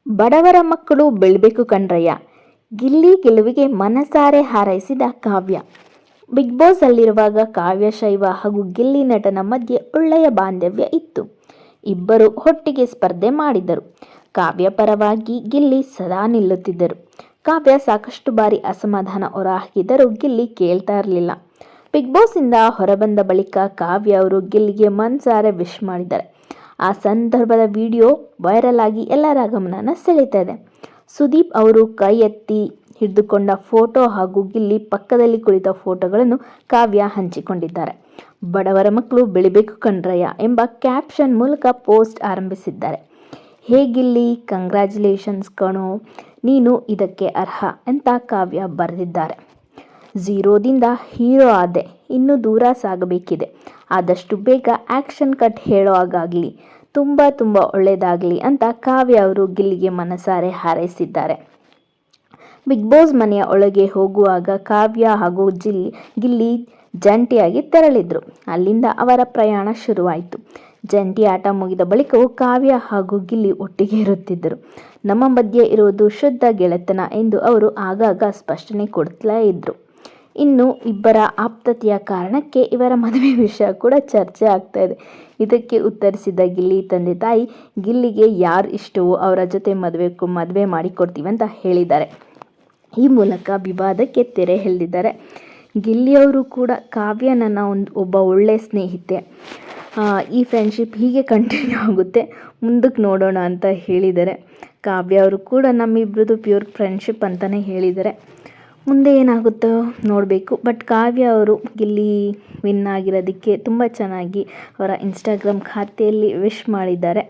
ಬಡವರ ಮಕ್ಕಳು ಬೆಳಿಬೇಕು ಕಣ್ರಯ್ಯ. ಗಿಲ್ಲಿ ಗೆಲುವಿಗೆ ಮನಸಾರೆ ಹಾರೈಸಿದ ಕಾವ್ಯ. ಬಿಗ್ ಬಾಸ್ ಅಲ್ಲಿರುವಾಗ ಕಾವ್ಯ ಶೈವ ಹಾಗೂ ಗಿಲ್ಲಿ ನಟನ ಮಧ್ಯೆ ಒಳ್ಳೆಯ ಬಾಂಧವ್ಯ ಇತ್ತು. ಇಬ್ಬರು ಒಟ್ಟಿಗೆ ಸ್ಪರ್ಧೆ ಮಾಡಿದರು. ಕಾವ್ಯ ಪರವಾಗಿ ಗಿಲ್ಲಿ ಸದಾ ನಿಲ್ಲುತ್ತಿದ್ದರು. ಕಾವ್ಯ ಸಾಕಷ್ಟು ಬಾರಿ ಅಸಮಾಧಾನ ಹೊರಹಾಕಿದರೂ ಗಿಲ್ಲಿ ಕೇಳ್ತಾ ಇರಲಿಲ್ಲ. ಬಿಗ್ ಬಾಸ್ ಇಂದ ಹೊರಬಂದ ಬಳಿಕ ಕಾವ್ಯ ಅವರು ಗಿಲ್ಲಿಗೆ ಮನಸಾರೆ ವಿಶ್ ಮಾಡಿದ್ದಾರೆ. ಆ ಸಂದರ್ಭದ ವಿಡಿಯೋ ವೈರಲ್ ಆಗಿ ಎಲ್ಲರ ಗಮನನ ಸೆಳೀತಾ ಇದೆ. ಸುದೀಪ್ ಅವರು ಕೈ ಎತ್ತಿ ಹಿಡಿದುಕೊಂಡ ಫೋಟೋ ಹಾಗೂ ಗಿಲ್ಲಿ ಪಕ್ಕದಲ್ಲಿ ಕುಳಿತ ಫೋಟೋಗಳನ್ನು ಕಾವ್ಯ ಹಂಚಿಕೊಂಡಿದ್ದಾರೆ. ಬಡವರ ಮಕ್ಕಳು ಬೆಳಿಬೇಕು ಕಣ್ರಯ್ಯ ಎಂಬ ಕ್ಯಾಪ್ಷನ್ ಮೂಲಕ ಪೋಸ್ಟ್ ಆರಂಭಿಸಿದ್ದಾರೆ. ಹೇ ಗಿಲ್ಲಿ, ಕಂಗ್ರ್ಯಾಚುಲೇಷನ್ಸ್ ಕಣೋ, ನೀನು ಇದಕ್ಕೆ ಅರ್ಹ ಅಂತ ಕಾವ್ಯ ಬರೆದಿದ್ದಾರೆ. ಝೀರೋದಿಂದ ಹೀರೋ ಆದೆ, ಇನ್ನೂ ದೂರ ಸಾಗಬೇಕಿದೆ. ಆದಷ್ಟು ಬೇಗ ಆಕ್ಷನ್ ಕಟ್ ಹೇಳೋ ಹಾಗಾಗಲಿ, ತುಂಬ ಒಳ್ಳೆಯದಾಗಲಿ ಅಂತ ಕಾವ್ಯ ಅವರು ಗಿಲ್ಲಿಗೆ ಮನಸಾರೆ ಹಾರೈಸಿದ್ದಾರೆ. ಬಿಗ್ ಬಾಸ್ ಮನೆಯ ಒಳಗೆ ಹೋಗುವಾಗ ಕಾವ್ಯ ಹಾಗೂ ಗಿಲ್ಲಿ ಜಂಟಿಯಾಗಿ ತೆರಳಿದ್ರು. ಅಲ್ಲಿಂದ ಅವರ ಪ್ರಯಾಣ ಶುರುವಾಯಿತು. ಜಂಟಿ ಆಟ ಮುಗಿದ ಬಳಿಕವೂ ಕಾವ್ಯ ಹಾಗೂ ಗಿಲ್ಲಿ ಒಟ್ಟಿಗೆ ಇರುತ್ತಿದ್ದರು. ನಮ್ಮ ಮಧ್ಯೆ ಇರುವುದು ಶುದ್ಧ ಗೆಳೆತನ ಎಂದು ಅವರು ಆಗಾಗ ಸ್ಪಷ್ಟನೆ ಕೊಡ್ತಲೇ ಇದ್ರು. ಇನ್ನು ಇಬ್ಬರ ಆಪ್ತತೆಯ ಕಾರಣಕ್ಕೆ ಇವರ ಮದುವೆ ವಿಷಯ ಕೂಡ ಚರ್ಚೆ ಆಗ್ತಾ ಇದೆ. ಇದಕ್ಕೆ ಉತ್ತರಿಸಿದ ಗಿಲ್ಲಿ ತಂದೆ ತಾಯಿ, ಗಿಲ್ಲಿಗೆ ಯಾರು ಇಷ್ಟವೋ ಅವರ ಜೊತೆ ಮದುವೆ ಮಾಡಿಕೊಡ್ತೀವಿ ಅಂತ ಹೇಳಿದ್ದಾರೆ. ಈ ಮೂಲಕ ವಿವಾದಕ್ಕೆ ತೆರೆ ಎಳೆದಿದ್ದಾರೆ. ಗಿಲ್ಲಿಯವರು ಕೂಡ ಕಾವ್ಯ ನನ್ನ ಒಬ್ಬ ಒಳ್ಳೆ ಸ್ನೇಹಿತೆ, ಈ ಫ್ರೆಂಡ್ಶಿಪ್ ಹೀಗೆ ಕಂಟಿನ್ಯೂ ಆಗುತ್ತೆ, ಮುಂದಕ್ಕೆ ನೋಡೋಣ ಅಂತ ಹೇಳಿದ್ದಾರೆ. ಕಾವ್ಯ ಅವರು ಕೂಡ ನಮ್ಮಿಬ್ಬರದು ಪ್ಯೂರ್ ಫ್ರೆಂಡ್ಶಿಪ್ ಅಂತಲೇ ಹೇಳಿದ್ದಾರೆ. ಮುಂದೆ ಏನಾಗುತ್ತೋ ನೋಡಬೇಕು. ಬಟ್ ಕಾವ್ಯ ಅವರು ಗಿಲ್ಲಿ ವಿನ್ ಆಗಿರೋದಕ್ಕೆ ತುಂಬ ಚೆನ್ನಾಗಿ ಅವರ ಇನ್ಸ್ಟಾಗ್ರಾಮ್ ಖಾತೆಯಲ್ಲಿ ವಿಶ್ ಮಾಡಿದ್ದಾರೆ.